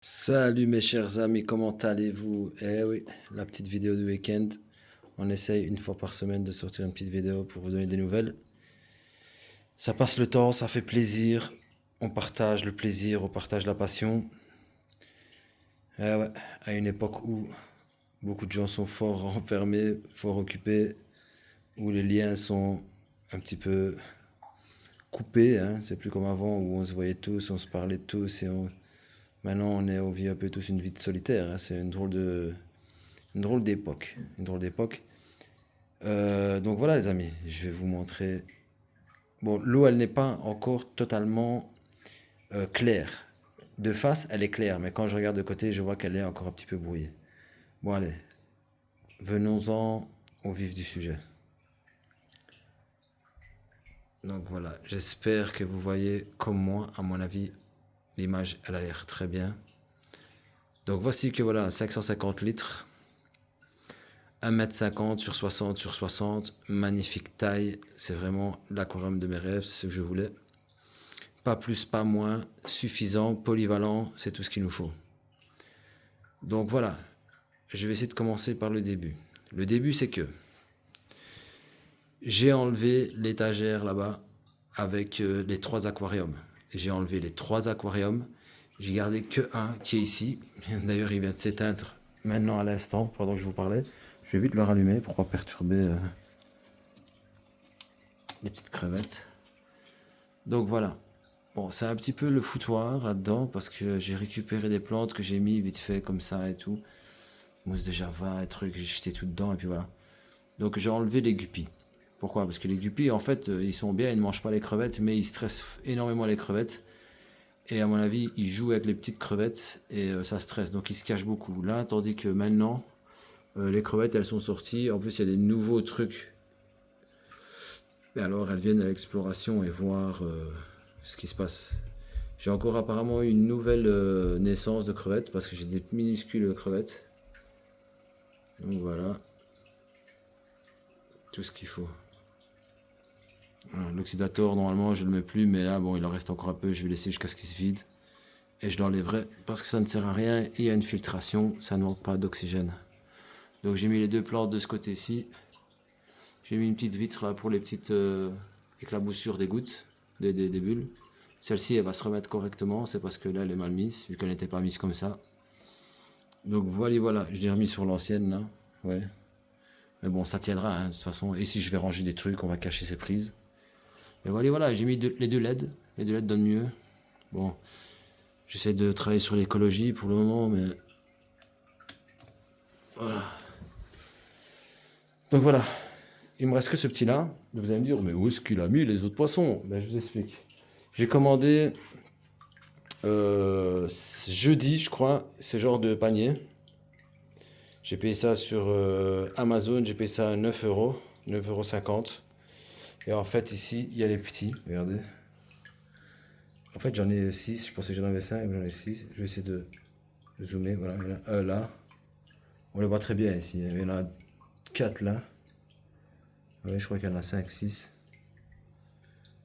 Salut mes chers amis, comment allez-vous? Eh oui, la petite vidéo du week-end. On essaye une fois par semaine de sortir une petite vidéo pour vous donner des nouvelles. Ça passe le temps, ça fait plaisir. On partage le plaisir, on partage la passion. Eh ouais, à une époque où beaucoup de gens sont fort enfermés, fort occupés, où les liens sont un petit peu coupés, hein. C'est plus comme avant où on se voyait tous, on se parlait tous maintenant on vit un peu tous une vie de solitaire, hein. C'est une drôle d'époque. Une drôle d'époque. Donc voilà les amis, je vais vous montrer. Bon, l'eau elle n'est pas encore totalement claire. De face elle est claire, mais quand je regarde de côté je vois qu'elle est encore un petit peu brouillée. Bon allez, venons-en au vif du sujet. Donc voilà, j'espère que vous voyez comme moi, à mon avis, l'image elle a l'air très bien. Donc voici que voilà, 550 litres, 1,50 m sur 60 sur 60, magnifique taille, c'est vraiment l'aquarium de mes rêves, c'est ce que je voulais. Pas plus, pas moins, suffisant, polyvalent, c'est tout ce qu'il nous faut. Donc voilà, je vais essayer de commencer par le début. Le début, c'est que j'ai enlevé l'étagère là-bas avec les 3 aquariums. J'ai enlevé les 3 aquariums, j'ai gardé que un qui est ici. D'ailleurs, il vient de s'éteindre maintenant à l'instant, pendant que je vous parlais. Je vais vite le rallumer pour pas perturber les petites crevettes. Donc voilà. Bon, c'est un petit peu le foutoir là-dedans parce que j'ai récupéré des plantes que j'ai mis vite fait comme ça et tout. Mousse de java et trucs, j'ai jeté tout dedans et puis voilà. Donc j'ai enlevé les guppies. Pourquoi? Parce que les guppies, en fait, ils sont bien, ils ne mangent pas les crevettes, mais ils stressent énormément les crevettes. Et à mon avis, ils jouent avec les petites crevettes et ça stresse, donc ils se cachent beaucoup. Là, tandis que maintenant, les crevettes, elles sont sorties. En plus, il y a des nouveaux trucs. Et alors, elles viennent à l'exploration et voir ce qui se passe. J'ai encore apparemment eu une nouvelle naissance de crevettes parce que j'ai des minuscules crevettes. Donc voilà, tout ce qu'il faut. Voilà, l'oxydator, normalement, je le mets plus, mais là, bon, il en reste encore un peu. Je vais laisser jusqu'à ce qu'il se vide. Et je l'enlèverai parce que ça ne sert à rien. Il y a une filtration, ça ne manque pas d'oxygène. Donc j'ai mis les 2 plantes de ce côté-ci. J'ai mis une petite vitre là pour les petites éclaboussures des gouttes, des bulles. Celle-ci, elle va se remettre correctement. C'est parce que là, elle est mal mise, vu qu'elle n'était pas mise comme ça. Donc voilà, je l'ai remis sur l'ancienne là. Ouais. Mais bon, ça tiendra hein, de toute façon. Et si je vais ranger des trucs, on va cacher ces prises. Mais voilà, j'ai mis les 2 LED. Les 2 LED donnent mieux. Bon, j'essaie de travailler sur l'écologie pour le moment, mais voilà. Donc voilà, il me reste que ce petit là. Vous allez me dire, mais où est-ce qu'il a mis les autres poissons? Ben, je vous explique. J'ai commandé jeudi, je crois, ce genre de panier. J'ai payé ça sur Amazon, j'ai payé ça à 9 euros, 9,50 €. Et en fait, ici, il y a les petits, regardez. En fait, j'en ai 6, je pensais que j'en avais 5, mais j'en ai 6. Je vais essayer de zoomer, voilà, il y en a un là. On le voit très bien ici, il y en a 4 là. Oui, je crois qu'il y en a 5, 6.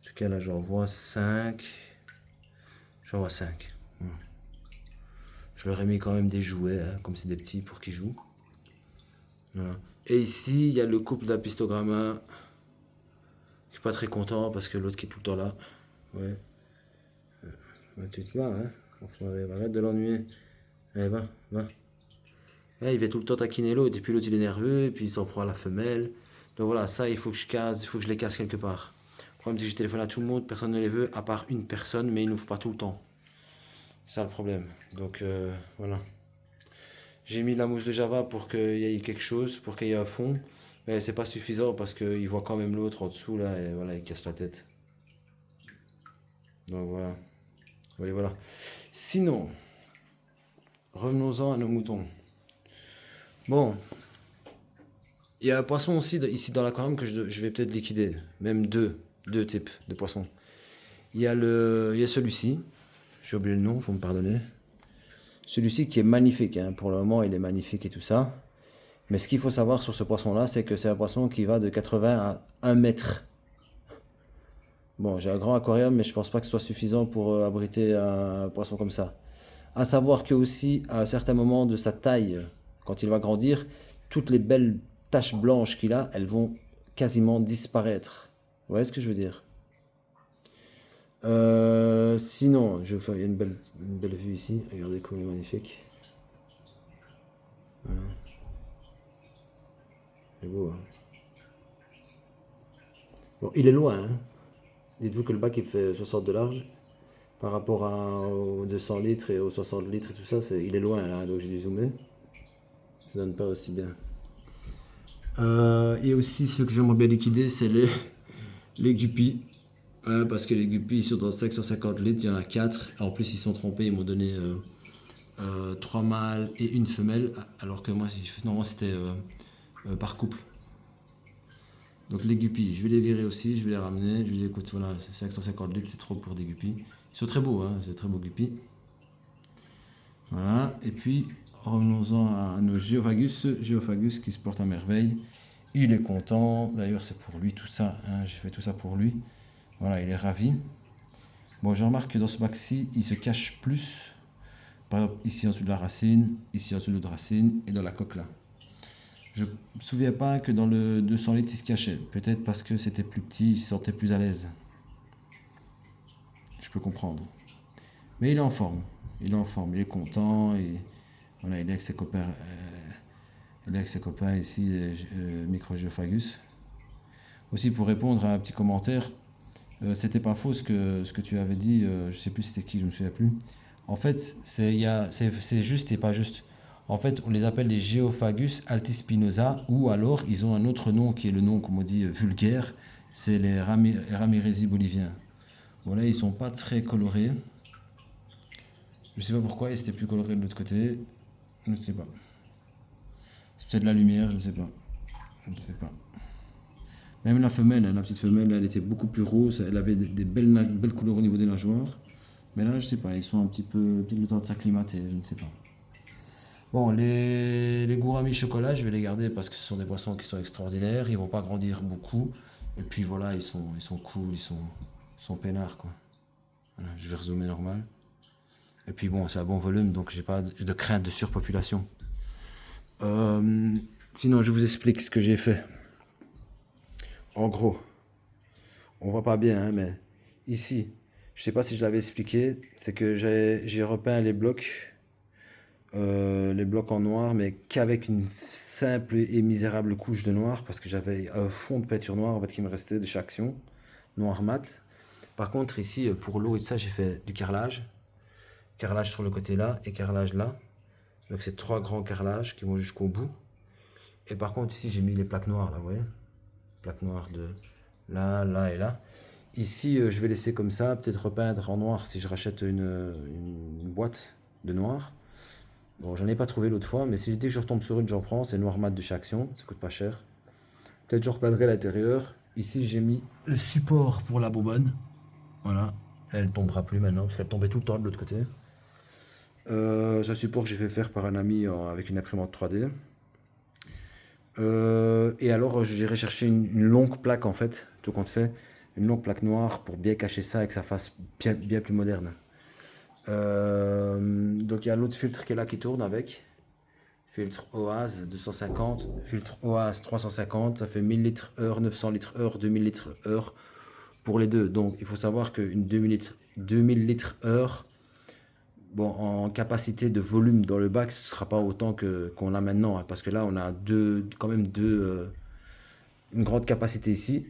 En tout cas, là, j'en vois 5. J'en vois 5. Je leur ai mis quand même des jouets, hein, comme c'est des petits pour qu'ils jouent. Voilà. Et ici, il y a le couple d'Apistogramma. Je suis pas très content parce que l'autre qui est tout le temps là. Ouais. Tu te vas, hein. Arrête de l'ennuyer. Allez, va, va. Ouais, il va tout le temps taquiner l'autre, et puis l'autre il est nerveux, et puis il s'en prend à la femelle. Donc voilà, ça il faut que je casse, il faut que je les casse quelque part. Le problème c'est que je téléphone à tout le monde, personne ne les veut, à part une personne, mais ils n'ouvrent pas tout le temps. C'est ça le problème. Donc voilà. J'ai mis la mousse de Java pour qu'il y ait quelque chose, pour qu'il y ait un fond. Mais c'est pas suffisant parce qu'il voit quand même l'autre en dessous là, et voilà, il casse la tête. Donc voilà. Voilà. Sinon, revenons-en à nos moutons. Bon, il y a un poisson aussi ici dans l'aquarium que je vais peut-être liquider. Même deux types de poissons. Il y a celui-ci. J'ai oublié le nom, faut me pardonner. Celui-ci qui est magnifique, hein. Pour le moment il est magnifique et tout ça. Mais ce qu'il faut savoir sur ce poisson-là, c'est que c'est un poisson qui va de 80 à 1 mètre. Bon, j'ai un grand aquarium, mais je pense pas que ce soit suffisant pour abriter un poisson comme ça. À savoir que aussi, à un certain moment de sa taille, quand il va grandir, toutes les belles taches blanches qu'il a, elles vont quasiment disparaître. Vous voyez ce que je veux dire? Sinon, je vais vous faire il y a une belle vue ici. Regardez comme il est magnifique. Voilà, c'est beau, hein. Bon, il est loin, hein. Dites-vous que le bac il fait 60 de large par rapport aux 200 litres et aux 60 litres et tout ça, il est loin là, donc j'ai dû zoomer. Ça donne pas aussi bien. Et aussi, ce que j'aimerais bien liquider, c'est les guppies. Parce que les guppies sont dans 550 litres, il y en a 4. En plus, ils sont trompés, ils m'ont donné 3 mâles et une femelle, alors que moi, normalement, c'était par couple. Donc les guppies, je vais les virer aussi, je vais les ramener. Je vais dire, écoute, voilà, 550 litres, c'est trop pour des guppies. Ils sont très beaux, hein, c'est très beaux guppies. Voilà, et puis revenons-en à nos Géophagus. Géophagus qui se porte à merveille. Il est content, d'ailleurs c'est pour lui tout ça, hein, j'ai fait tout ça pour lui. Voilà, il est ravi. Bon, je remarque que dans ce maxi, il se cache plus. Par exemple, ici en dessous de la racine, ici en dessous de l'autre racine, et dans la coque là. Je ne me souviens pas que dans le 200 litres, il se cachait. Peut-être parce que c'était plus petit, il se sentait plus à l'aise. Je peux comprendre. Mais il est en forme. Il est en forme, il est content. Et voilà, il est avec ses copains. Il est avec ses copains ici, Microgéophagus. Aussi, pour répondre à un petit commentaire, c'était pas faux ce que tu avais dit. Je sais plus c'était qui, je me souviens plus. En fait, c'est juste et pas juste. En fait, on les appelle les Geophagus altispinosa, ou alors ils ont un autre nom qui est le nom, comme on dit, vulgaire. C'est les Ramirezi boliviens. Voilà, ils sont pas très colorés. Je sais pas pourquoi ils étaient plus colorés de l'autre côté. Je ne sais pas. C'est peut-être la lumière, je ne sais pas. Je ne sais pas. Même la femelle, hein, la petite femelle, elle était beaucoup plus rose. Elle avait des belles couleurs au niveau des nageoires. Mais là, je sais pas, ils sont un petit peu. Peut-être le temps de s'acclimater, je ne sais pas. Bon, les gouramis chocolat, je vais les garder parce que ce sont des poissons qui sont extraordinaires. Ils vont pas grandir beaucoup. Et puis voilà, ils sont cool, ils sont peinards, quoi. Voilà, je vais rezoomer normal. Et puis bon, c'est à bon volume, donc j'ai pas de crainte de surpopulation. Euh, Sinon, je vous explique ce que j'ai fait. En gros, on voit pas bien, hein, mais ici, je sais pas si je l'avais expliqué, c'est que j'ai repeint les blocs en noir, mais qu'avec une simple et misérable couche de noir, parce que j'avais un fond de peinture noire en fait, qui me restait de chaque action, noir mat. Par contre, ici, pour l'eau et tout ça, j'ai fait du carrelage. Carrelage sur le côté là et carrelage là. Donc c'est trois grands carrelages qui vont jusqu'au bout. Et par contre, ici, j'ai mis les plaques noires là, vous voyez? Plaques noires de là, là et là. Ici, je vais laisser comme ça, peut-être repeindre en noir si je rachète une boîte de noir. Bon, j'en ai pas trouvé l'autre fois, mais si dès que je retombe sur une, j'en prends. C'est noir mat de chaque action, ça coûte pas cher. Peut-être je repeindrai l'intérieur. Ici, j'ai mis le support pour la bonbonne. Voilà. Elle tombera plus maintenant, parce qu'elle tombait tout le temps de l'autre côté. C'est un support que j'ai fait faire par un ami avec une imprimante 3D. Et alors, j'ai recherché une longue plaque en fait, tout compte fait. Une longue plaque noire pour bien cacher ça et que ça fasse bien plus moderne. Donc il y a l'autre filtre qui est là qui tourne avec. Filtre OAS 250, filtre OAS 350, ça fait 1000 litres heure, 900 litres heure, 2000 litres heure pour les deux. Donc il faut savoir qu'une 2000 litres heure, bon, en capacité de volume dans le bac, ce ne sera pas autant qu'on a maintenant, hein, parce que là on a quand même une grande capacité ici,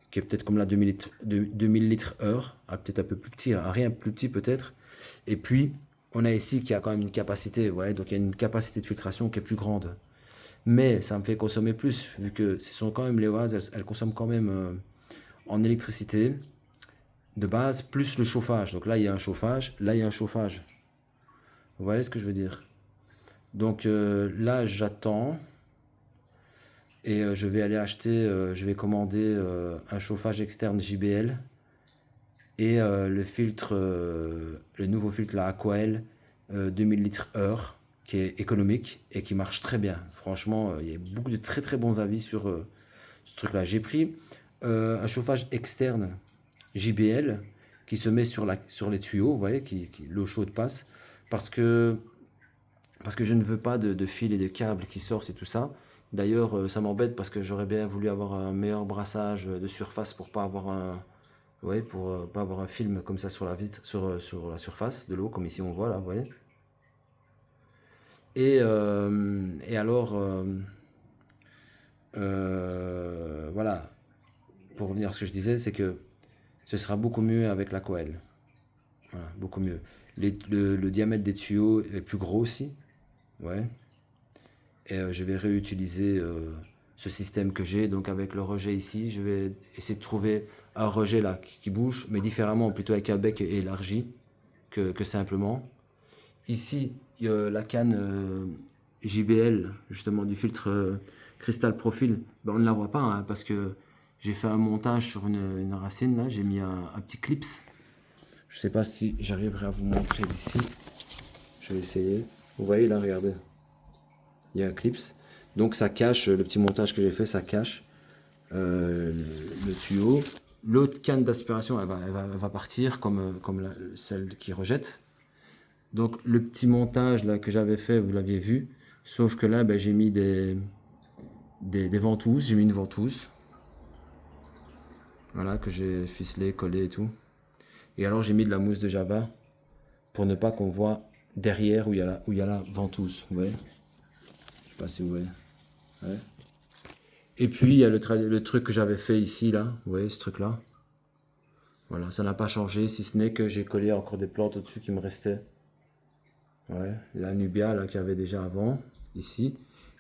qui est peut-être comme la 2000 litres heure, peut-être un peu plus petit, hein, rien plus petit peut-être. Et puis, on a ici qui a quand même une capacité, ouais, donc il y a une capacité de filtration qui est plus grande. Mais ça me fait consommer plus, vu que ce sont quand même les oases, elles consomment quand même en électricité de base, plus le chauffage. Donc là, il y a un chauffage, là, il y a un chauffage. Vous voyez ce que je veux dire? Donc là, j'attends. Et je vais aller acheter, je vais commander un chauffage externe JBL et le nouveau filtre, la Aquael 2000 litres heure, qui est économique et qui marche très bien. Franchement, il y a beaucoup de très très bons avis sur ce truc-là. J'ai pris un chauffage externe JBL qui se met sur les tuyaux, vous voyez, l'eau chaude passe. parce que, parce que je ne veux pas de fils et de câbles qui sortent et tout ça. D'ailleurs, ça m'embête parce que j'aurais bien voulu avoir un meilleur brassage de surface pour pas avoir pour pas avoir un film comme ça sur la vitre, sur la surface de l'eau, comme ici on voit là, vous voyez. Et alors, voilà, pour revenir à ce que je disais, c'est que ce sera beaucoup mieux avec la coelle. Voilà, beaucoup mieux. Le diamètre des tuyaux est plus gros aussi. Ouais. Et je vais réutiliser ce système que j'ai. Donc avec le rejet ici, je vais essayer de trouver un rejet là qui bouge, mais différemment, plutôt avec un bec élargi que simplement. Ici, la canne JBL, justement du filtre cristal profil, ben, on ne la voit pas hein, parce que j'ai fait un montage sur une racine là, j'ai mis un petit clips. Je sais pas si j'arriverai à vous montrer d'ici. Je vais essayer. Vous voyez là, regardez. Il y a un clips. Donc ça cache, le petit montage que j'ai fait, ça cache le tuyau. L'autre canne d'aspiration, elle va partir comme celle qui rejette. Donc le petit montage là que j'avais fait, vous l'aviez vu. Sauf que là, ben, j'ai mis des ventouses. J'ai mis une ventouse. Voilà, que j'ai ficelé, collé et tout. Et alors j'ai mis de la mousse de Java pour ne pas qu'on voit derrière où il y a la ventouse. Vous voyez? Je sais pas si vous voyez. Ouais. Et puis il y a le truc que j'avais fait ici là. Vous voyez ce truc là? Voilà, ça n'a pas changé si ce n'est que j'ai collé encore des plantes au-dessus qui me restaient. Ouais, la nubia là qu'il y avait déjà avant ici.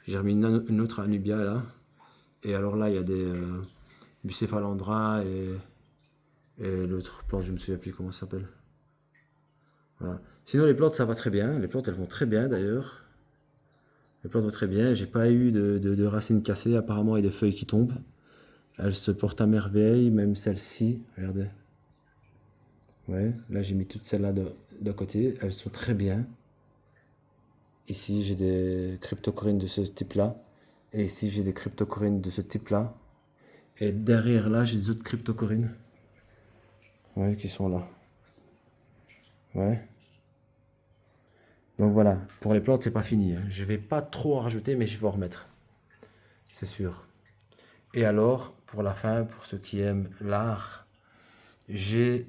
J'ai remis une autre anubia là. Et alors là il y a des bucéphalandra et l'autre plante, je me souviens plus comment ça s'appelle. Voilà. Sinon les plantes ça va très bien. Les plantes elles vont très bien d'ailleurs. Les plantes vont très bien. J'ai pas eu de racines cassées apparemment et de feuilles qui tombent. Elles se portent à merveille, même celle-ci. Regardez. Ouais, là j'ai mis toutes celles-là de côté. Elles sont très bien. Ici j'ai des cryptocorynes de ce type-là. Et ici j'ai des cryptocorynes de ce type-là. Et derrière là j'ai des autres cryptocorynes. Ouais, qui sont là. Ouais. Donc voilà, pour les plantes c'est pas fini. Hein. Je vais pas trop en rajouter, mais je vais en remettre. C'est sûr. Et alors, pour la fin, pour ceux qui aiment l'art, j'ai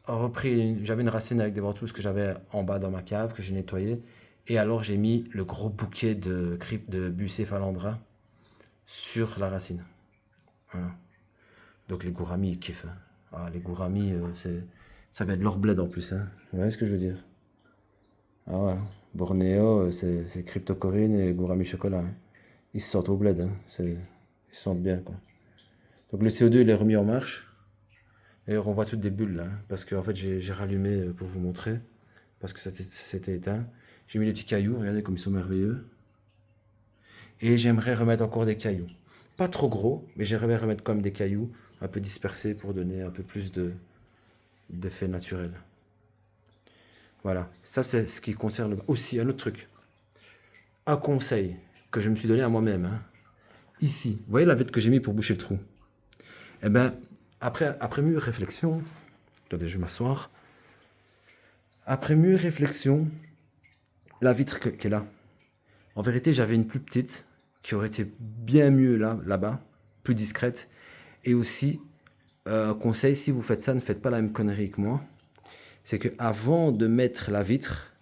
j'avais une racine avec des ventouses que j'avais en bas dans ma cave, que j'ai nettoyé. Et alors j'ai mis le gros bouquet de bucéphalandra sur la racine. Voilà. Donc les gouramis, ils kiffent. Hein. Ah, les gouramis, ça va être leur bled en plus. Hein. Vous voyez ce que je veux dire? Ah ouais. Bornéo, c'est cryptocoryne et gourami chocolat. Hein. Ils se sentent au bled. Hein. Ils se sentent bien. Quoi. Donc le CO2, il est remis en marche. D'ailleurs, on voit toutes des bulles là. Hein, parce que en fait, j'ai rallumé pour vous montrer. Parce que ça s'était éteint. J'ai mis les petits cailloux. Regardez comme ils sont merveilleux. Et j'aimerais remettre encore des cailloux. Pas trop gros, mais j'aimerais remettre quand même des cailloux un peu dispersés pour donner un peu plus d'effet naturel. Voilà, ça c'est ce qui concerne aussi un autre truc. Un conseil que je me suis donné à moi-même. Hein. Ici, vous voyez la vitre que j'ai mis pour boucher le trou. Eh bien, après mûre réflexion, attendez, je vais m'asseoir. Après mûre réflexion, la vitre qui est là. En vérité, j'avais une plus petite qui aurait été bien mieux là-bas, plus discrète. Et aussi, conseil, si vous faites ça, ne faites pas la même connerie que moi. C'est que avant de mettre la vitre,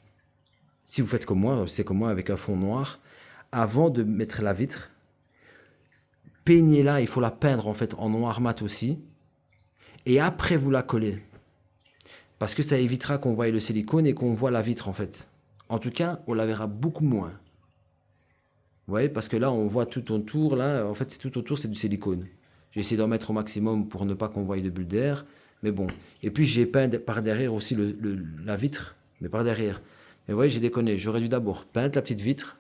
si vous faites comme moi, c'est comme moi avec un fond noir, avant de mettre la vitre, peignez-la, il faut la peindre en fait en noir mat aussi, et après vous la collez. Parce que ça évitera qu'on voie le silicone et qu'on voit la vitre en fait. En tout cas, on la verra beaucoup moins. Vous voyez, parce que là, on voit tout autour, là, en fait, tout autour, c'est du silicone. J'ai essayé d'en mettre au maximum pour ne pas qu'on voie de bulles d'air, mais bon. Et puis, j'ai peint par derrière aussi la vitre, mais par derrière. Mais vous voyez, j'ai déconné. J'aurais dû d'abord peindre la petite vitre,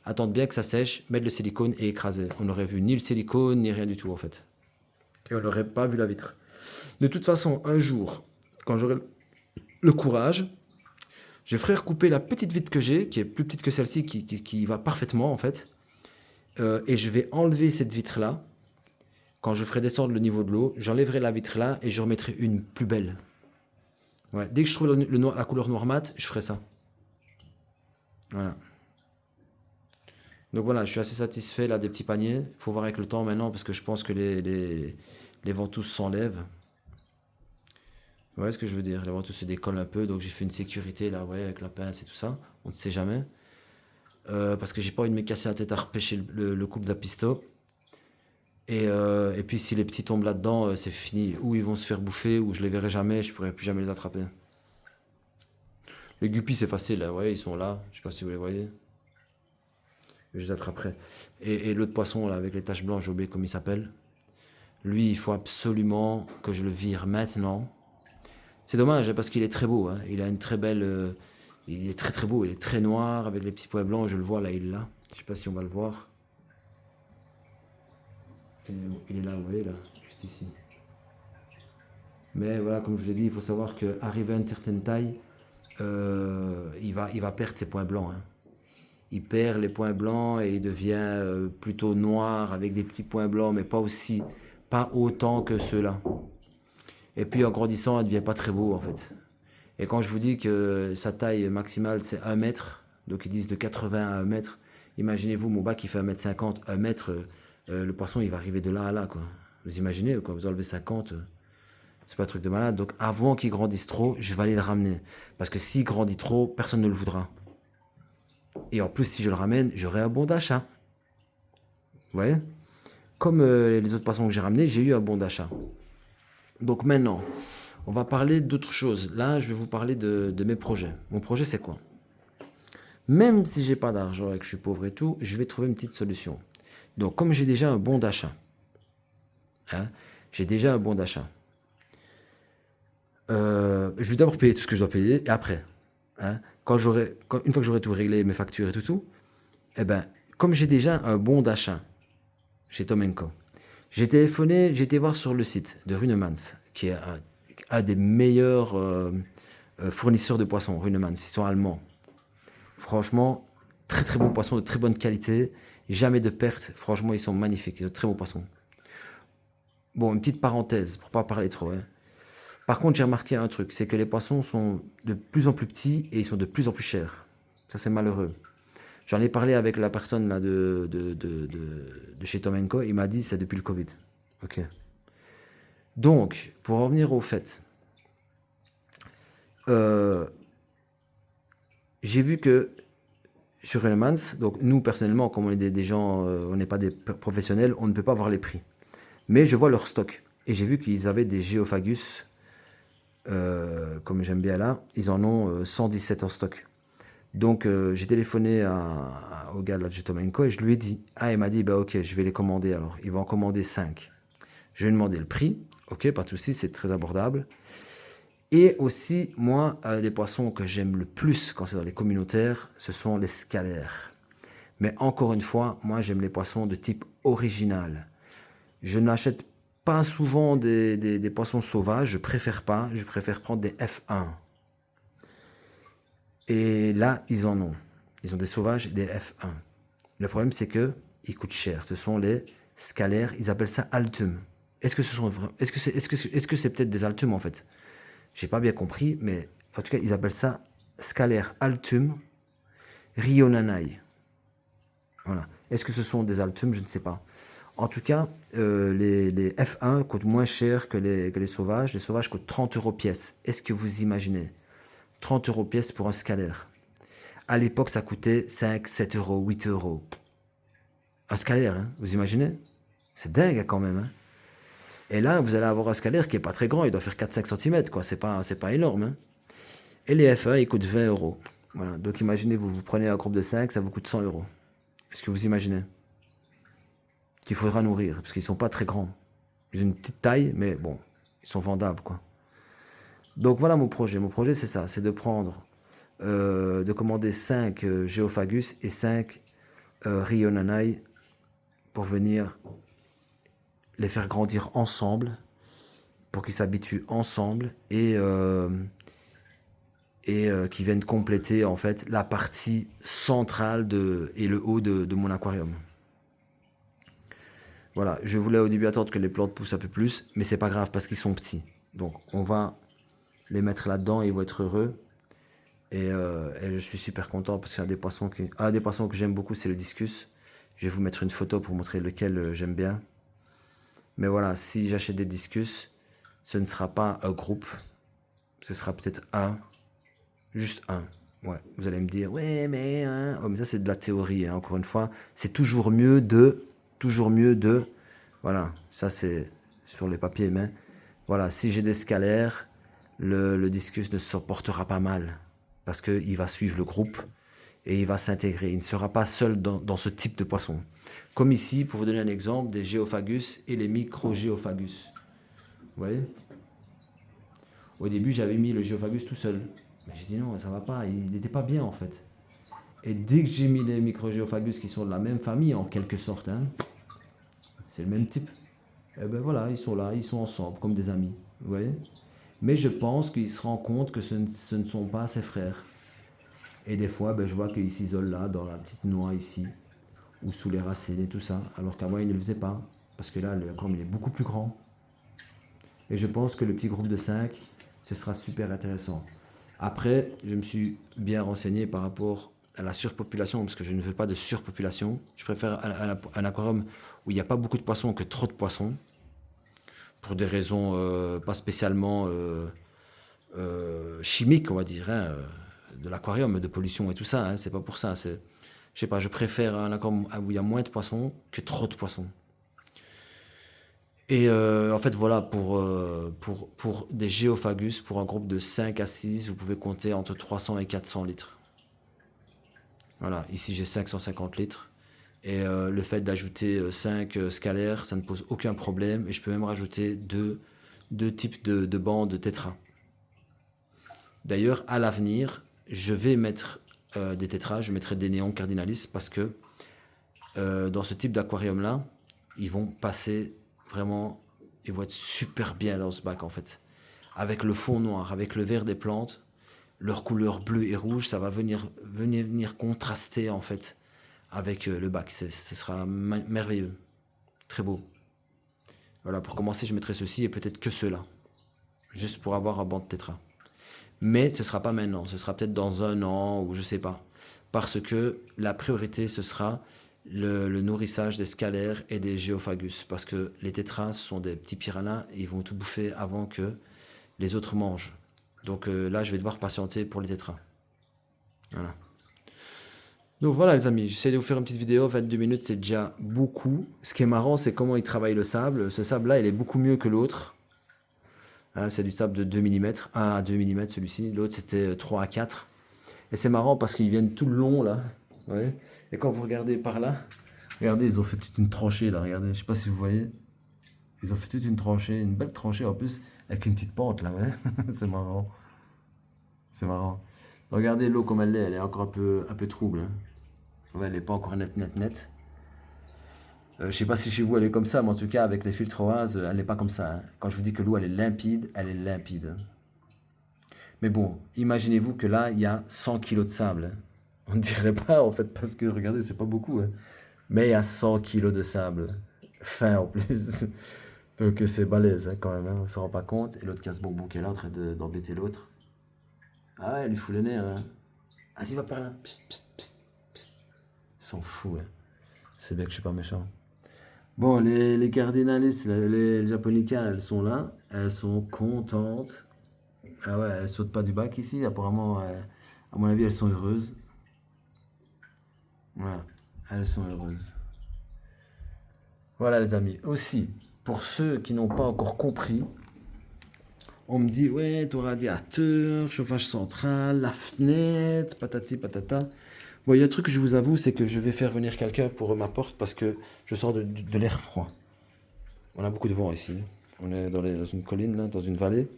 attendre bien que ça sèche, mettre le silicone et écraser. On n'aurait vu ni le silicone, ni rien du tout, en fait. Et on n'aurait pas vu la vitre. De toute façon, un jour, quand j'aurai le courage, je ferai recouper la petite vitre que j'ai, qui est plus petite que celle-ci, qui va parfaitement, en fait. Et je vais enlever cette vitre-là. Quand je ferai descendre le niveau de l'eau, j'enlèverai la vitre-là et je remettrai une plus belle. Ouais, dès que je trouve la couleur noir mat, je ferai ça. Voilà. Donc voilà, je suis assez satisfait là des petits paniers. Il faut voir avec le temps maintenant parce que je pense que les ventouses s'enlèvent. Vous voyez ce que je veux dire? Les ventouses se décollent un peu, donc j'ai fait une sécurité là, ouais, avec la pince et tout ça. On ne sait jamais. Parce que j'ai pas envie de me casser la tête à repêcher le couple d'apisto. Et puis si les petits tombent là-dedans, c'est fini. Ou ils vont se faire bouffer, ou je les verrai jamais, je pourrai plus jamais les attraper. Les guppies, c'est facile, là, ouais, ils sont là. Je sais pas si vous les voyez. Je les attraperai. Et l'autre poisson, là, avec les taches blanches, j'ai oublié comme il s'appelle. Lui, il faut absolument que je le vire maintenant. C'est dommage, hein, parce qu'il est très beau, hein. Il a une très belle. Il est très très beau, il est très noir, avec les petits points blancs, je le vois là, il est là. Je sais pas si on va le voir. Il est là, vous voyez, là, juste ici. Mais voilà, comme je vous ai dit, il faut savoir qu'arrivé à une certaine taille, il va perdre ses points blancs, hein. Il perd les points blancs et il devient plutôt noir avec des petits points blancs, mais pas autant que ceux-là. Et puis en grandissant, il ne devient pas très beau en fait. Et quand je vous dis que sa taille maximale c'est 1 mètre, donc ils disent de 80 à 1 mètre, imaginez-vous mon bac qui fait 1,50 m, 1 mètre, le poisson il va arriver de là à là, quoi. Vous imaginez, quoi, vous enlevez 50, c'est pas un truc de malade. Donc avant qu'il grandisse trop, je vais aller le ramener. Parce que s'il grandit trop, personne ne le voudra. Et en plus, si je le ramène, j'aurai un bon d'achat. Vous voyez? Comme les autres poissons que j'ai ramenés, j'ai eu un bon d'achat. Donc maintenant, on va parler d'autre chose. Là, je vais vous parler de mes projets. Mon projet, c'est quoi? Même si j'ai pas d'argent et que je suis pauvre et tout, je vais trouver une petite solution. Donc, comme j'ai déjà un bon d'achat, hein, j'ai déjà un bon d'achat. Je vais d'abord payer tout ce que je dois payer et après, hein, une fois que j'aurai tout réglé, mes factures et tout, eh ben, comme j'ai déjà un bon d'achat chez Tom Co, j'ai téléphoné, j'ai été voir sur le site de Runemans, qui est un des meilleurs fournisseurs de poissons, Runemans. Ils sont allemands. Franchement, très très bons poissons de très bonne qualité. Jamais de perte. Franchement, ils sont magnifiques. Ils ont de très bons poissons. Bon, une petite parenthèse pour pas parler trop, hein. Par contre, j'ai remarqué un truc, c'est que les poissons sont de plus en plus petits et ils sont de plus en plus chers. Ça, c'est malheureux. J'en ai parlé avec la personne là de chez Tom Co. Il m'a dit c'est depuis le Covid. Ok. Donc, pour revenir au fait, euh, j'ai vu que sur Elements, donc nous personnellement, comme on est des gens, on n'est pas des professionnels, on ne peut pas voir les prix. Mais je vois leur stock. Et j'ai vu qu'ils avaient des Geophagus, comme j'aime bien là, ils en ont 117 en stock. Donc j'ai téléphoné au gars de la Jetomenko et je lui ai dit, ah il m'a dit, bah ok, je vais les commander alors. Il va en commander 5. Je lui ai demandé le prix, ok, pas de souci, c'est très abordable. Et aussi, moi, les poissons que j'aime le plus quand c'est dans les communautaires, ce sont les scalaires. Mais encore une fois, moi j'aime les poissons de type original. Je n'achète pas souvent des poissons sauvages, je préfère pas, je préfère prendre des F1. Et là, ils en ont. Ils ont des sauvages et des F1. Le problème, c'est que ils coûtent cher. Ce sont les scalaires, ils appellent ça Altum. Est-ce que ce sont est-ce que c'est peut-être des Altum en fait? J'ai pas bien compris, mais en tout cas, ils appellent ça scalaire Altum Rionanai. Voilà. Est-ce que ce sont des Altum? Je ne sais pas. En tout cas, les F1 coûtent moins cher que les sauvages. Les sauvages coûtent 30 euros pièce. Est-ce que vous imaginez? 30 euros pièce pour un scalaire. À l'époque, ça coûtait 5, 7 euros, 8 euros. Un scalaire, hein, vous imaginez? C'est dingue quand même, hein. Et là, vous allez avoir un scalaire qui est pas très grand. Il doit faire 4-5 cm, quoi. C'est pas énorme, hein. Et les F1, ils coûtent 20 euros. Voilà. Donc imaginez, vous prenez un groupe de 5, ça vous coûte 100 euros. Est-ce que vous imaginez? Qu'il faudra nourrir, parce qu'ils sont pas très grands. Ils ont une petite taille, mais bon, ils sont vendables, quoi. Donc voilà mon projet. Mon projet, c'est ça, c'est de de commander 5 Geophagus et 5 Rionanai pour venir les faire grandir ensemble, pour qu'ils s'habituent ensemble et qu'ils viennent compléter en fait la partie centrale et le haut de mon aquarium. Voilà, je voulais au début attendre que les plantes poussent un peu plus, mais c'est pas grave parce qu'ils sont petits. Donc on va les mettre là-dedans et ils vont être heureux. Et je suis super content parce qu'il y a des poissons que j'aime beaucoup, c'est le discus. Je vais vous mettre une photo pour montrer lequel j'aime bien. Mais voilà, si j'achète des discus, ce ne sera pas un groupe. Ce sera peut-être juste un. Ouais, vous allez me dire, ouais, mais, hein. Oh, mais ça c'est de la théorie, hein, encore une fois. C'est toujours mieux de, voilà, ça c'est sur les papiers, mais voilà, si j'ai des scalaires, le discus ne se portera pas mal parce qu'il va suivre le groupe et il va s'intégrer. Il ne sera pas seul dans ce type de poisson. Comme ici, pour vous donner un exemple, des géophagus et les micro-géophagus. Vous voyez? Au début, j'avais mis le géophagus tout seul. Mais j'ai dit non, ça va pas, il n'était pas bien en fait. Et dès que j'ai mis les micro-géophagus qui sont de la même famille en quelque sorte, hein, c'est le même type, et ben voilà, ils sont là, ils sont ensemble comme des amis. Vous voyez? Mais je pense qu'il se rend compte que ce ne sont pas ses frères. Et des fois, ben, je vois qu'il s'isole là, dans la petite noix ici, ou sous les racines et tout ça, alors qu'avant il ne le faisait pas. Parce que là, le aquarium il est beaucoup plus grand. Et je pense que le petit groupe de 5, ce sera super intéressant. Après, je me suis bien renseigné par rapport à la surpopulation, parce que je ne veux pas de surpopulation. Je préfère un aquarium où il n'y a pas beaucoup de poissons que trop de poissons, pour des raisons pas spécialement chimiques, on va dire, hein, de l'aquarium, de pollution et tout ça. Hein, c'est pas pour ça. Je sais pas, je préfère un aquarium où il y a moins de poissons que trop de poissons. Et en fait, voilà, pour des géophagus, pour un groupe de 5 à 6, vous pouvez compter entre 300 et 400 litres. Voilà, ici j'ai 550 litres. Et le fait d'ajouter 5 scalaires, ça ne pose aucun problème. Et je peux même rajouter deux types de bancs de tétra. D'ailleurs, à l'avenir, je vais mettre des tétras, je mettrai des néons cardinalis parce que dans ce type d'aquarium-là, ils vont passer vraiment, ils vont être super bien dans ce bac en fait. Avec le fond noir, avec le vert des plantes, leur couleur bleue et rouge, ça va venir contraster en fait avec le bac. Ce sera merveilleux, très beau. Voilà, pour commencer, je mettrai ceci et peut-être que cela, juste pour avoir un banc de tétra. Mais ce sera pas maintenant, ce sera peut-être dans un an ou je sais pas. Parce que la priorité, ce sera le nourrissage des scalaires et des géophagus. Parce que les tétras sont des petits piranhas et ils vont tout bouffer avant que les autres mangent. Donc là, je vais devoir patienter pour les tétras. Voilà. Donc voilà les amis, j'essaie de vous faire une petite vidéo, 22 minutes c'est déjà beaucoup. Ce qui est marrant c'est comment il travaille le sable. Ce sable là il est beaucoup mieux que l'autre. Hein, c'est du sable de 2 mm, 1 à 2 mm celui-ci, l'autre c'était 3 à 4. Et c'est marrant parce qu'ils viennent tout le long là. Ouais. Et quand vous regardez par là, regardez ils ont fait toute une tranchée là, regardez, je sais pas si vous voyez. Ils ont fait toute une tranchée, une belle tranchée en plus, avec une petite pente là, ouais. C'est marrant. C'est marrant. Regardez l'eau comme elle est encore un peu trouble. Hein. Ouais, elle n'est pas encore nette. Je sais pas si chez vous elle est comme ça, mais en tout cas avec les filtres OASE, elle n'est pas comme ça. Hein. Quand je vous dis que l'eau elle est limpide, elle est limpide. Mais bon, imaginez-vous que là il y a 100 kilos de sable. Hein. On ne dirait pas en fait parce que regardez, c'est pas beaucoup. Hein. Mais il y a 100 kilos de sable. Fin en plus. Donc c'est balèze hein, quand même, hein, on ne s'en rend pas compte. Et l'autre casse-bonbon qui est là en train d'embêter l'autre. Ah ouais, elle lui fout les nerfs. Hein. Vas-y, va par là. Psst, psst, psst, psst. Ils s'en fout. Hein. C'est bien que je suis pas méchant. Bon, les cardinalistes, les japonicas, elles sont là. Elles sont contentes. Ah ouais, elles sautent pas du bac ici. Apparemment, à mon avis, elles sont heureuses. Voilà, elles sont heureuses. Voilà les amis. Aussi, pour ceux qui n'ont pas encore compris, on me dit, ouais, ton radiateur, chauffage central, la fenêtre, patati patata. Bon, il y a un truc que je vous avoue, c'est que je vais faire venir quelqu'un pour ma porte parce que je sors de l'air froid. On a beaucoup de vent ici. On est dans une colline, là, dans une vallée.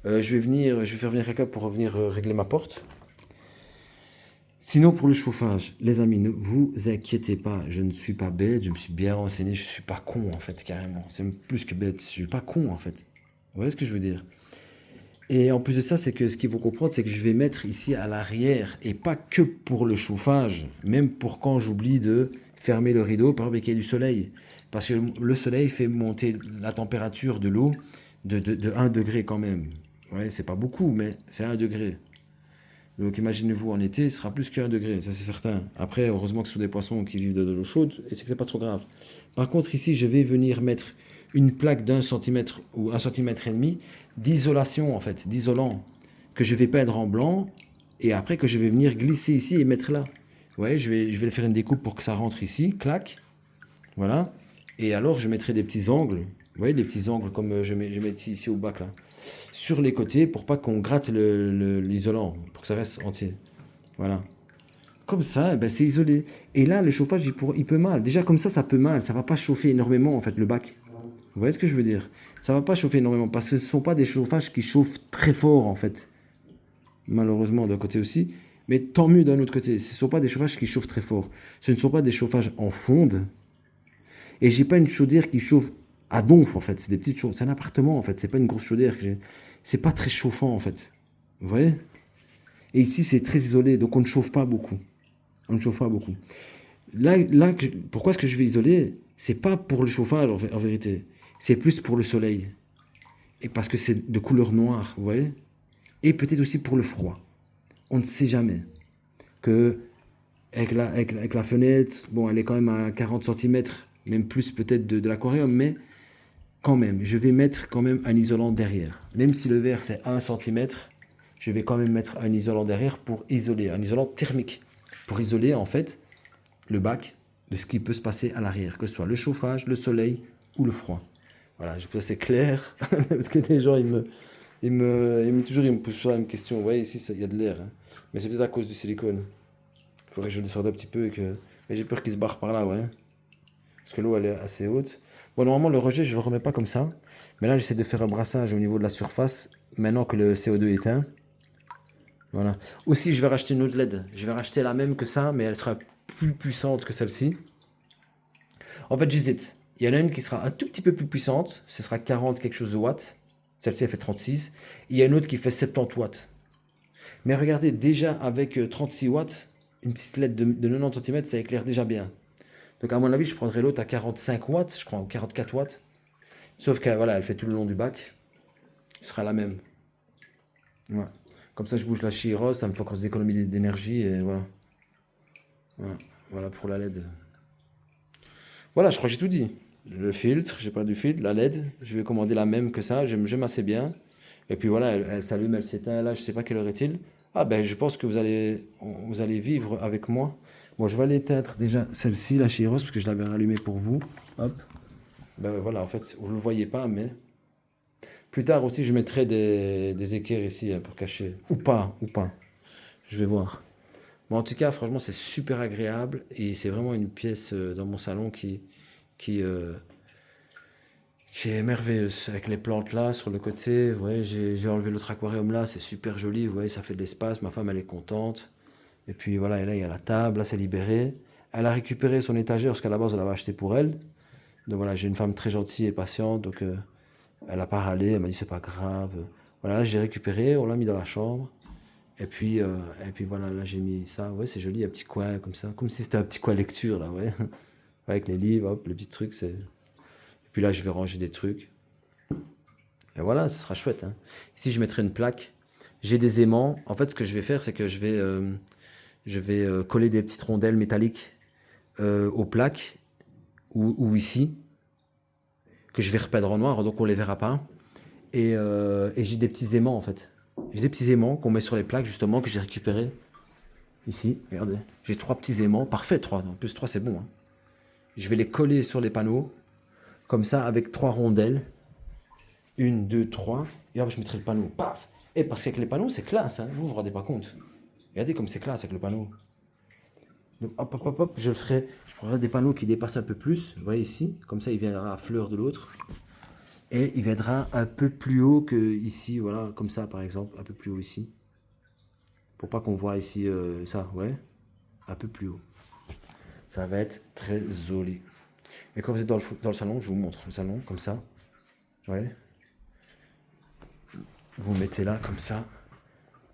Je vais faire venir quelqu'un pour venir régler ma porte. Sinon, pour le chauffage, les amis, ne vous inquiétez pas. Je ne suis pas bête, je me suis bien renseigné. Je ne suis pas con, en fait, carrément. C'est même plus que bête. Je ne suis pas con, en fait. Vous voyez ce que je veux dire? Et en plus de ça, c'est que ce qu'il faut comprendre, c'est que je vais mettre ici à l'arrière, et pas que pour le chauffage, même pour quand j'oublie de fermer le rideau, par exemple, qu'il y ait du soleil. Parce que le soleil fait monter la température de l'eau de 1 degré quand même. Ouais, c'est pas beaucoup, mais c'est 1 degré. Donc imaginez-vous en été, il sera plus qu'un degré, ça c'est certain. Après, heureusement que ce sont des poissons qui vivent de l'eau chaude et c'est que c'est pas trop grave. Par contre, ici, je vais venir mettre une plaque d'1 centimètre ou 1,5 cm d'isolation en fait, d'isolant, que je vais peindre en blanc et après que je vais venir glisser ici et mettre là. Vous voyez, je vais faire une découpe pour que ça rentre ici, clac, voilà. Et alors, je mettrai des petits angles, vous voyez, des petits angles comme je mets ici au bac là, sur les côtés pour pas qu'on gratte l'isolant, pour que ça reste entier. Voilà. Comme ça, eh ben, c'est isolé. Et là, le chauffage, il peut mal. Déjà, comme ça peut mal. Ça va pas chauffer énormément, en fait, le bac. Vous voyez ce que je veux dire? Ça va pas chauffer énormément parce que ce ne sont pas des chauffages qui chauffent très fort, en fait. Malheureusement, d'un côté aussi. Mais tant mieux d'un autre côté. Ce ne sont pas des chauffages qui chauffent très fort. Ce ne sont pas des chauffages en fonte. Et j'ai pas une chaudière qui chauffe à donf, en fait. C'est des petites choses. C'est un appartement, en fait. C'est pas une grosse chaudière que j'ai. C'est pas très chauffant, en fait. Vous voyez? Et ici, c'est très isolé, donc on ne chauffe pas beaucoup. On ne chauffe pas beaucoup. Là, pourquoi est-ce que je vais isoler? C'est pas pour le chauffage, en vérité. C'est plus pour le soleil. Et parce que c'est de couleur noire, vous voyez? Et peut-être aussi pour le froid. On ne sait jamais. Que avec la fenêtre, bon, elle est quand même à 40 centimètres, même plus peut-être de l'aquarium, mais quand même, je vais mettre quand même un isolant derrière. Même si le verre c'est 1 centimètre, je vais quand même mettre un isolant derrière pour isoler, un isolant thermique. Pour isoler en fait le bac de ce qui peut se passer à l'arrière, que ce soit le chauffage, le soleil ou le froid. Voilà, je pense que c'est clair, parce que des gens, ils me posent toujours la même question. Vous voyez, ici, il y a de l'air, hein. Mais c'est peut-être à cause du silicone. Il faudrait que je descende un petit peu et que... Mais j'ai peur qu'il se barre par là, ouais. Parce que l'eau, elle est assez haute. Bon, normalement, le rejet, je le remets pas comme ça. Mais là, j'essaie de faire un brassage au niveau de la surface, maintenant que le CO2 est éteint. Voilà. Aussi, je vais racheter une autre LED. Je vais racheter la même que ça, mais elle sera plus puissante que celle-ci. En fait, j'hésite. Il y en a une qui sera un tout petit peu plus puissante. Ce sera 40 quelque chose de watts. Celle-ci, elle fait 36. Il y a une autre qui fait 70 watts. Mais regardez, déjà avec 36 watts, une petite LED de 90 cm, ça éclaire déjà bien. Donc à mon avis, je prendrai l'autre à 45 watts, je crois, ou 44 watts. Sauf qu'elle voilà, elle fait tout le long du bac. Ce sera la même. Ouais. Comme ça, je bouge la Chiros, ça me fait encore des économies d'énergie et voilà. Voilà. Voilà pour la LED. Voilà, je crois que j'ai tout dit. Le filtre, j'ai pas du filtre, la LED, je vais commander la même que ça, j'aime assez bien. Et puis voilà, elle s'allume, elle s'éteint, là, je sais pas quelle heure est-il. Ah ben, je pense que vous allez vivre avec moi. Bon, je vais aller éteindre déjà celle-ci, la Chiros, parce que je l'avais rallumée pour vous. Hop. Ben voilà, en fait, vous ne le voyez pas, mais plus tard aussi, je mettrai des équerres ici hein, pour cacher. Ou pas, ou pas. Je vais voir. Mais en tout cas, franchement, c'est super agréable et c'est vraiment une pièce dans mon salon qui, euh, qui est merveilleuse. Avec les plantes là sur le côté. Vous voyez, j'ai enlevé l'autre aquarium là, c'est super joli. Vous voyez, ça fait de l'espace. Ma femme, elle est contente. Et puis voilà, et là, il y a la table, là, c'est libéré. Elle a récupéré son étagère parce qu'à la base, on l'avait acheté pour elle. Donc voilà, j'ai une femme très gentille et patiente. Donc elle a pas râlé, elle m'a dit c'est pas grave. Voilà, là, j'ai récupéré, on l'a mis dans la chambre. Et puis voilà, là j'ai mis ça. Ouais, c'est joli, un petit coin comme ça. Comme si c'était un petit coin lecture là, ouais. Avec les livres, hop, les petits trucs. Et puis là, je vais ranger des trucs. Et voilà, ce sera chouette, hein. Ici, je mettrai une plaque. J'ai des aimants. En fait, ce que je vais faire, c'est que je vais coller des petites rondelles métalliques aux plaques ou ici, que je vais repeindre en noir, donc on les verra pas. Et j'ai des petits aimants en fait. J'ai des petits aimants qu'on met sur les plaques justement que j'ai récupérés ici. Regardez, j'ai 3 petits aimants, parfait 3. En plus 3 c'est bon, hein. Je vais les coller sur les panneaux comme ça avec 3 rondelles. Une, deux, trois. Et hop, je mettrai le panneau. Paf. Et parce qu'avec les panneaux c'est classe, hein. Vous vous rendez pas compte. Regardez comme c'est classe avec le panneau. Donc hop hop hop hop, je le ferai. Je prendrai des panneaux qui dépassent un peu plus. Vous voyez ici, comme ça il viendra à fleur de l'autre. Et il viendra un peu plus haut que ici, voilà, comme ça par exemple, un peu plus haut ici. Pour pas qu'on voit ici ça, ouais, un peu plus haut. Ça va être très joli. Et quand vous êtes dans le salon, je vous montre le salon, comme ça. Ouais. Vous mettez là, comme ça.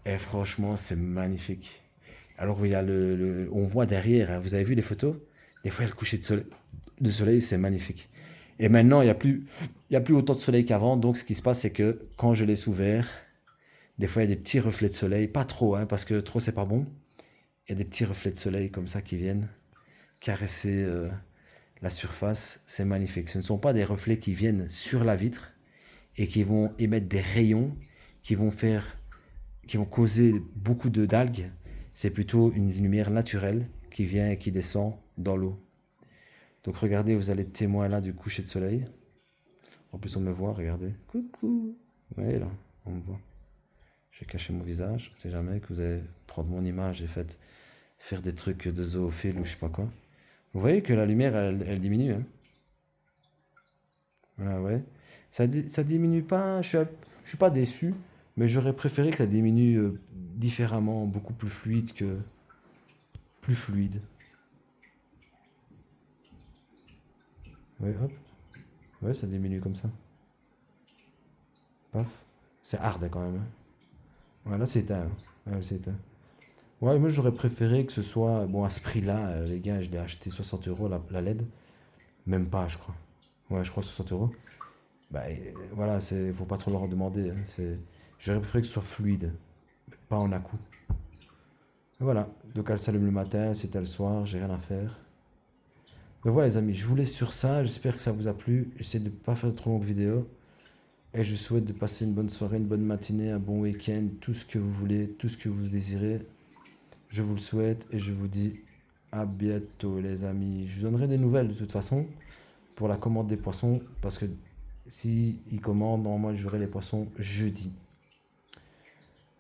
Et franchement, c'est magnifique. Alors, il y a on voit derrière, hein, vous avez vu les photos? Des fois, il y a le coucher de soleil, c'est magnifique. Et maintenant, il y a plus autant de soleil qu'avant. Donc, ce qui se passe, c'est que quand je laisse ouvert, Des fois, il y a des petits reflets de soleil, pas trop, hein, parce que trop, c'est pas bon. Il y a des petits reflets de soleil comme ça qui viennent caresser la surface. C'est magnifique. Ce ne sont pas des reflets qui viennent sur la vitre et qui vont émettre des rayons qui vont faire, qui vont causer beaucoup de d'algues. C'est plutôt une lumière naturelle qui vient et qui descend dans l'eau. Donc regardez, vous allez être témoin là du coucher de soleil. En plus, on me voit, regardez. Coucou. Oui, là, on me voit. Je vais cacher mon visage. On sait jamais que vous allez prendre mon image et faire des trucs de zoophile ou je sais pas quoi. Vous voyez que la lumière, elle diminue. Hein. Voilà, ouais. Ça diminue pas. Je suis pas déçu, mais j'aurais préféré que ça diminue différemment, beaucoup plus fluide que. Plus fluide. Ouais, hop. Ouais, ça diminue comme ça. Paf. C'est hard hein, quand même. Hein. Ouais, là c'est éteint. Hein. Ouais, c'est éteint. Ouais, moi j'aurais préféré que ce soit. Bon, à ce prix-là, les gars, je l'ai acheté 60 euros la LED. Même pas, je crois. Ouais, je crois 60 euros. Bah, voilà, faut pas trop leur en demander. Hein. J'aurais préféré que ce soit fluide, pas en à-coup. Voilà, donc elle s'allume le matin, c'est le soir, j'ai rien à faire. Mais voilà les amis, je vous laisse sur ça, j'espère que ça vous a plu. J'essaie de ne pas faire de trop longues vidéos. Et je souhaite de passer une bonne soirée, une bonne matinée, un bon week-end, tout ce que vous voulez, tout ce que vous désirez. Je vous le souhaite et je vous dis à bientôt les amis. Je vous donnerai des nouvelles de toute façon pour la commande des poissons parce que si ils commandent, normalement j'aurai les poissons jeudi.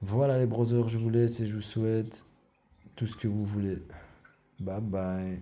Voilà les brothers, je vous laisse et je vous souhaite tout ce que vous voulez. Bye bye.